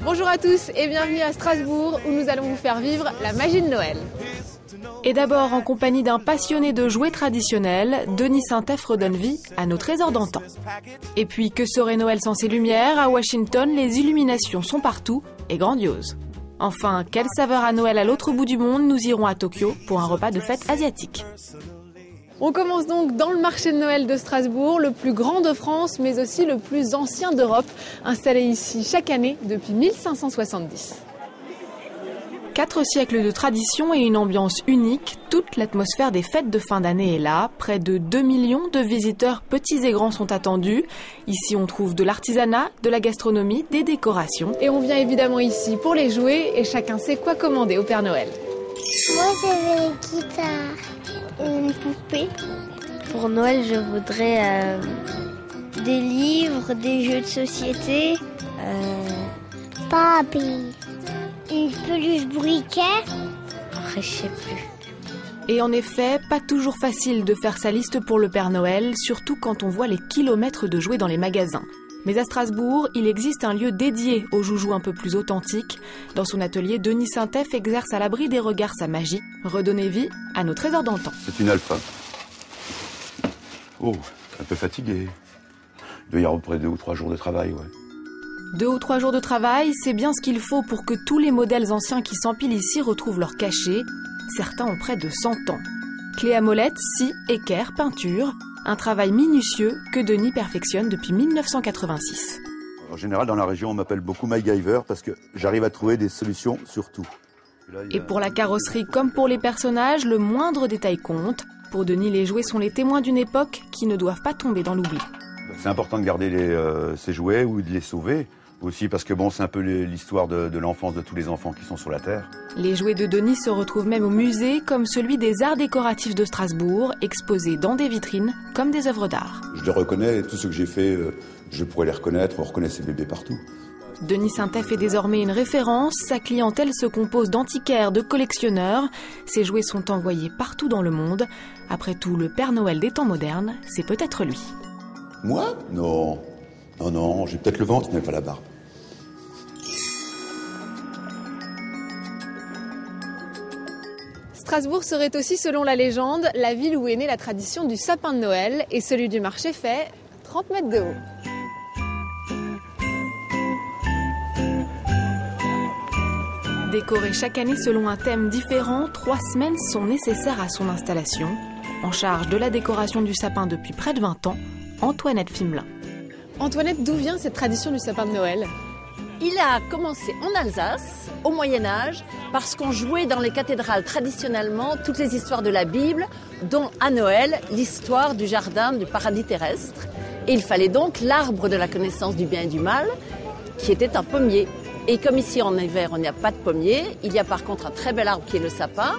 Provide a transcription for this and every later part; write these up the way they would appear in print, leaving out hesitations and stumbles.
Bonjour à tous et bienvenue à Strasbourg où nous allons vous faire vivre la magie de Noël. Et d'abord en compagnie d'un passionné de jouets traditionnels, Denis Saint-Eph redonne vie à nos trésors d'antan. Et puis que serait Noël sans ses lumières? À Washington, les illuminations sont partout et grandioses. Enfin, quelle saveur à Noël à l'autre bout du monde? Nous irons à Tokyo pour un repas de fête asiatique. On commence donc dans le marché de Noël de Strasbourg, le plus grand de France, mais aussi le plus ancien d'Europe, installé ici chaque année depuis 1570. 4 siècles de tradition et une ambiance unique, toute l'atmosphère des fêtes de fin d'année est là. Près de 2 millions de visiteurs petits et grands sont attendus. Ici, on trouve de l'artisanat, de la gastronomie, des décorations. Et on vient évidemment ici pour les jouets et chacun sait quoi commander au Père Noël. Moi, je veux une guitare et une poupée. Pour Noël, je voudrais des livres, des jeux de société. Papi. Une peluche briquet. Après, je sais plus. Et en effet, pas toujours facile de faire sa liste pour le Père Noël, surtout quand on voit les kilomètres de jouets dans les magasins. Mais à Strasbourg, il existe un lieu dédié aux joujoux un peu plus authentiques. Dans son atelier, Denis Saint-Eph exerce à l'abri des regards sa magie, redonner vie à nos trésors d'antan. C'est une alpha. Oh, un peu fatigué. Il doit y avoir près 2 ou 3 jours de travail, ouais. 2 ou 3 jours de travail, c'est bien ce qu'il faut pour que tous les modèles anciens qui s'empilent ici retrouvent leur cachet. Certains ont près de 100 ans. Clés à molette, scie, équerre, peinture. Un travail minutieux que Denis perfectionne depuis 1986. En général, dans la région, on m'appelle beaucoup MacGyver parce que j'arrive à trouver des solutions sur tout. Et pour la carrosserie comme pour les personnages, le moindre détail compte. Pour Denis, les jouets sont les témoins d'une époque qui ne doivent pas tomber dans l'oubli. C'est important de garder ces jouets ou de les sauver. Aussi parce que bon, c'est un peu l'histoire de l'enfance de tous les enfants qui sont sur la Terre. Les jouets de Denis se retrouvent même au musée, comme celui des arts décoratifs de Strasbourg, exposés dans des vitrines comme des œuvres d'art. Je les reconnais, tout ce que j'ai fait, je pourrais les reconnaître, on reconnaît ces bébés partout. Denis Saint-Eph est désormais une référence, sa clientèle se compose d'antiquaires, de collectionneurs. Ses jouets sont envoyés partout dans le monde. Après tout, le Père Noël des temps modernes, c'est peut-être lui. Moi? Non. Non, j'ai peut-être le ventre, mais pas la barbe. Strasbourg serait aussi, selon la légende, la ville où est née la tradition du sapin de Noël et celui du marché fait 30 mètres de haut. Décoré chaque année selon un thème différent, 3 semaines sont nécessaires à son installation. En charge de la décoration du sapin depuis près de 20 ans, Antoinette Fimelin. Antoinette, d'où vient cette tradition du sapin de Noël? Il a commencé en Alsace, au Moyen-Âge, parce qu'on jouait dans les cathédrales traditionnellement toutes les histoires de la Bible, dont à Noël, l'histoire du jardin du paradis terrestre. Et il fallait donc l'arbre de la connaissance du bien et du mal, qui était un pommier. Et comme ici en hiver, on n'y a pas de pommier, il y a par contre un très bel arbre qui est le sapin,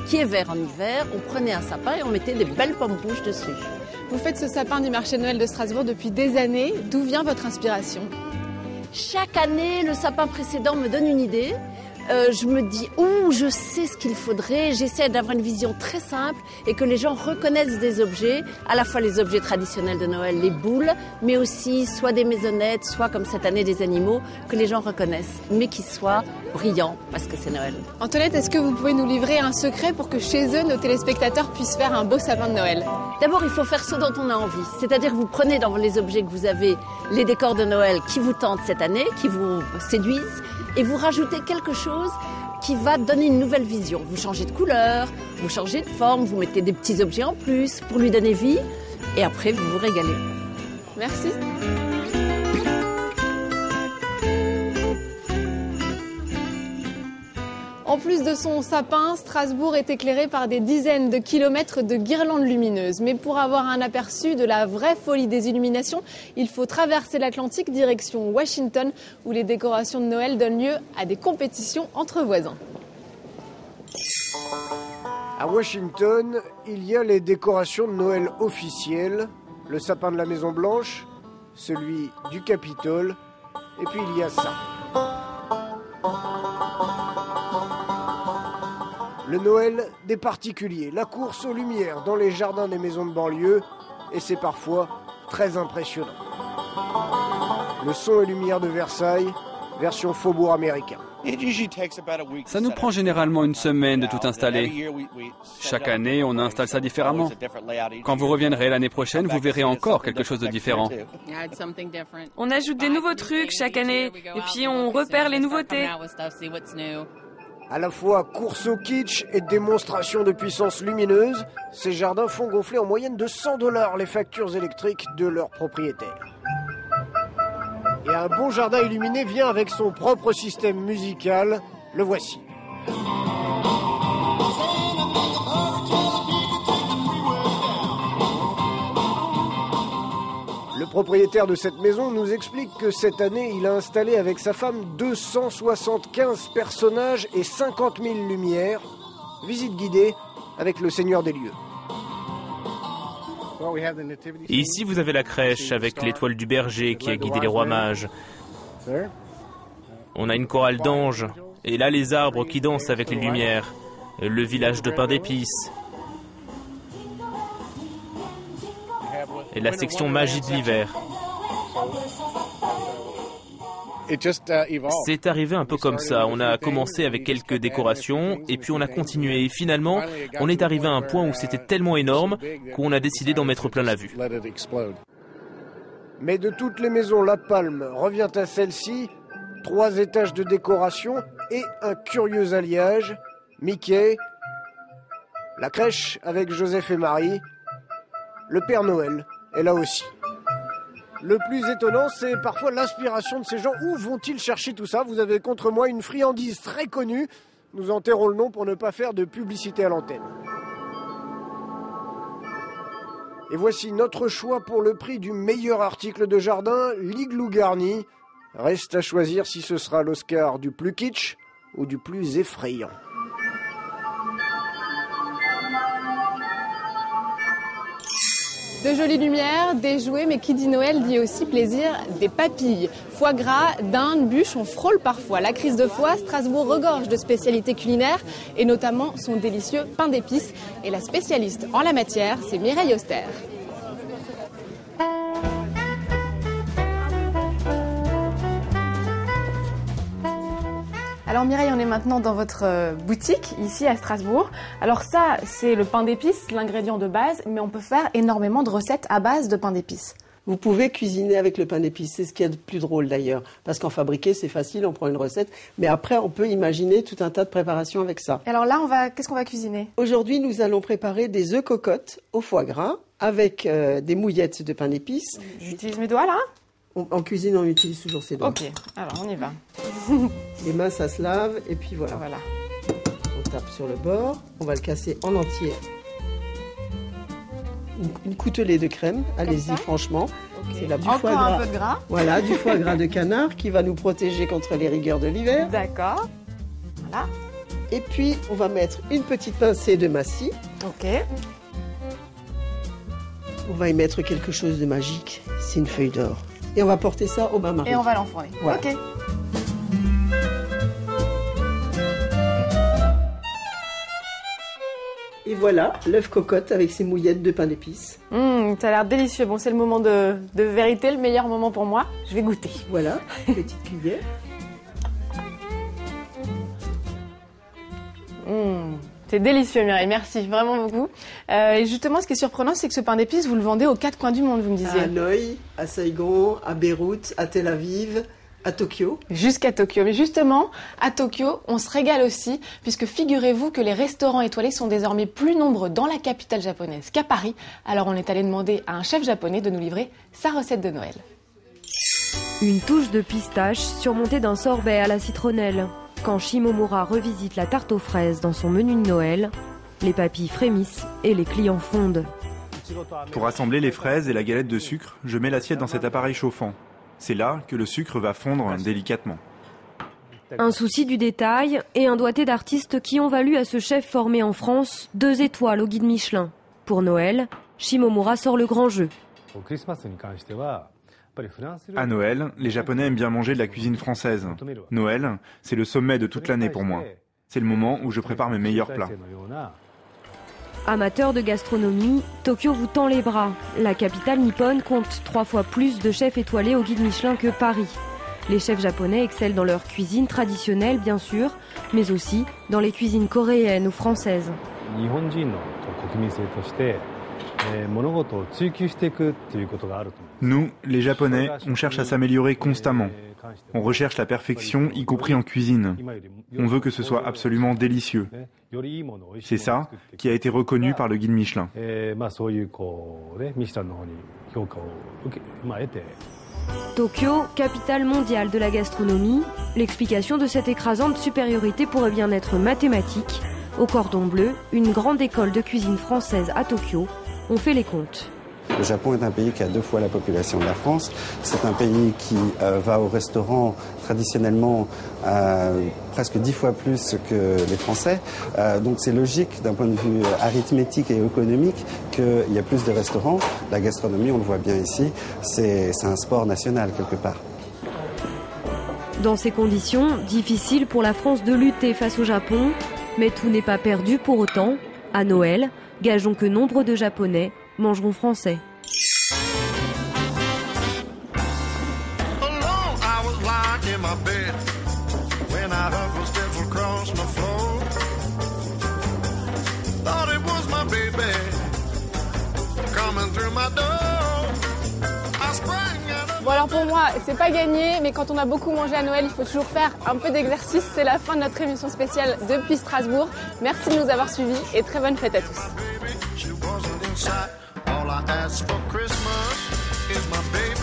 qui est vert en hiver. On prenait un sapin et on mettait des belles pommes rouges dessus. Vous faites ce sapin du marché de Noël de Strasbourg depuis des années. D'où vient votre inspiration? Chaque année, le sapin précédent me donne une idée. Je me dis, je sais ce qu'il faudrait. J'essaie d'avoir une vision très simple et que les gens reconnaissent des objets, à la fois les objets traditionnels de Noël, les boules, mais aussi soit des maisonnettes, soit comme cette année des animaux, que les gens reconnaissent, mais qui soient brillants parce que c'est Noël. Antoinette, est-ce que vous pouvez nous livrer un secret pour que chez eux, nos téléspectateurs puissent faire un beau sapin de Noël? D'abord, il faut faire ce dont on a envie. C'est-à-dire que vous prenez dans les objets que vous avez les décors de Noël qui vous tentent cette année, qui vous séduisent, et vous rajoutez quelque chose qui va donner une nouvelle vision. Vous changez de couleur, vous changez de forme, vous mettez des petits objets en plus pour lui donner vie, et après vous vous régalez. Merci. En plus de son sapin, Strasbourg est éclairé par des dizaines de kilomètres de guirlandes lumineuses. Mais pour avoir un aperçu de la vraie folie des illuminations, il faut traverser l'Atlantique direction Washington, où les décorations de Noël donnent lieu à des compétitions entre voisins. À Washington, il y a les décorations de Noël officielles, le sapin de la Maison Blanche, celui du Capitole, et puis il y a ça. Le Noël des particuliers, la course aux lumières dans les jardins des maisons de banlieue, et c'est parfois très impressionnant. Le son et lumière de Versailles, version faubourg américain. Ça nous prend généralement une semaine de tout installer. Chaque année, on installe ça différemment. Quand vous reviendrez l'année prochaine, vous verrez encore quelque chose de différent. On ajoute des nouveaux trucs chaque année et puis on repère les nouveautés. À la fois course au kitsch et démonstration de puissance lumineuse, ces jardins font gonfler en moyenne de $100 les factures électriques de leurs propriétaires. Et un bon jardin illuminé vient avec son propre système musical. Le voici. Le propriétaire de cette maison nous explique que cette année, il a installé avec sa femme 275 personnages et 50 000 lumières. Visite guidée avec le seigneur des lieux. Ici, vous avez la crèche avec l'étoile du berger qui a guidé les rois mages. On a une chorale d'anges. Et là, les arbres qui dansent avec les lumières. Le village de pain d'épices. Et la section magie de l'hiver. C'est arrivé un peu comme ça. On a commencé avec quelques décorations et puis on a continué. Et finalement, on est arrivé à un point où c'était tellement énorme qu'on a décidé d'en mettre plein la vue. Mais de toutes les maisons, la palme revient à celle-ci. 3 étages de décoration et un curieux alliage. Mickey, la crèche avec Joseph et Marie, le Père Noël est là aussi. Le plus étonnant, c'est parfois l'inspiration de ces gens. Où vont-ils chercher tout ça? Vous avez contre moi une friandise très connue. Nous en tairons le nom pour ne pas faire de publicité à l'antenne. Et voici notre choix pour le prix du meilleur article de jardin, l'igloo garni. Reste à choisir si ce sera l'Oscar du plus kitsch ou du plus effrayant. De jolies lumières, des jouets, mais qui dit Noël dit aussi plaisir, des papilles. Foie gras, dinde, bûche, on frôle parfois. La crise de foie, Strasbourg regorge de spécialités culinaires et notamment son délicieux pain d'épices. Et la spécialiste en la matière, c'est Mireille Auster. Alors Mireille, on est maintenant dans votre boutique, ici à Strasbourg. Alors ça, c'est le pain d'épices, l'ingrédient de base, mais on peut faire énormément de recettes à base de pain d'épices. Vous pouvez cuisiner avec le pain d'épices, c'est ce qu'il y a de plus drôle d'ailleurs. Parce qu'en fabriquer, c'est facile, on prend une recette, mais après on peut imaginer tout un tas de préparations avec ça. Alors là, qu'est-ce qu'on va cuisiner? Aujourd'hui, nous allons préparer des œufs cocottes au foie gras avec des mouillettes de pain d'épices. J'utilise mes doigts là? En cuisine, on utilise toujours ses doigts. Ok, alors on y va. Les mains, ça se lave, et puis voilà. On tape sur le bord, on va le casser en entier. Une coutelée de crème, allez-y franchement. Okay. C'est là du Encore foie gras. Un peu de gras. Voilà, du foie gras de canard qui va nous protéger contre les rigueurs de l'hiver. D'accord. Voilà. Et puis, on va mettre une petite pincée de massis. Ok. On va y mettre quelque chose de magique, c'est une feuille d'or. Et on va porter ça au bain-marie. Et on va l'enfourner. Voilà. Ok. Et voilà, l'œuf cocotte avec ses mouillettes de pain d'épices. Ça a l'air délicieux. Bon, c'est le moment de vérité, le meilleur moment pour moi. Je vais goûter. Voilà, petite cuillère. C'est délicieux, Mireille. Merci vraiment beaucoup. Et justement, ce qui est surprenant, c'est que ce pain d'épices, vous le vendez aux 4 coins du monde, vous me disiez. À Hanoï, à Saigon, à Beyrouth, à Tel Aviv, à Tokyo. Jusqu'à Tokyo. Mais justement, à Tokyo, on se régale aussi, puisque figurez-vous que les restaurants étoilés sont désormais plus nombreux dans la capitale japonaise qu'à Paris. Alors on est allé demander à un chef japonais de nous livrer sa recette de Noël. Une touche de pistache surmontée d'un sorbet à la citronnelle. Quand Shimomura revisite la tarte aux fraises dans son menu de Noël, les papilles frémissent et les clients fondent. Pour assembler les fraises et la galette de sucre, je mets l'assiette dans cet appareil chauffant. C'est là que le sucre va fondre délicatement. Un souci du détail et un doigté d'artistes qui ont valu à ce chef formé en France 2 étoiles au guide Michelin. Pour Noël, Shimomura sort le grand jeu. À Noël, les Japonais aiment bien manger de la cuisine française. Noël, c'est le sommet de toute l'année pour moi. C'est le moment où je prépare mes meilleurs plats. Amateur de gastronomie, Tokyo vous tend les bras. La capitale nippone compte 3 fois plus de chefs étoilés au guide Michelin que Paris. Les chefs japonais excellent dans leur cuisine traditionnelle, bien sûr, mais aussi dans les cuisines coréennes ou françaises. Nous, les Japonais, on cherche à s'améliorer constamment. On recherche la perfection, y compris en cuisine. On veut que ce soit absolument délicieux. C'est ça qui a été reconnu par le guide Michelin. Tokyo, capitale mondiale de la gastronomie, l'explication de cette écrasante supériorité pourrait bien être mathématique. Au Cordon Bleu, une grande école de cuisine française à Tokyo, on fait les comptes. Le Japon est un pays qui a 2 fois la population de la France. C'est un pays qui va au restaurant traditionnellement presque 10 fois plus que les Français. Donc c'est logique d'un point de vue arithmétique et économique qu'il y a plus de restaurants. La gastronomie, on le voit bien ici, c'est un sport national quelque part. Dans ces conditions, difficile pour la France de lutter face au Japon, mais tout n'est pas perdu pour autant. À Noël, gageons que nombre de Japonais mangeront français. Bon alors pour moi, c'est pas gagné, mais quand on a beaucoup mangé à Noël, il faut toujours faire un peu d'exercice. C'est la fin de notre émission spéciale depuis Strasbourg. Merci de nous avoir suivis et très bonne fête à tous. All I ask for Christmas is my baby.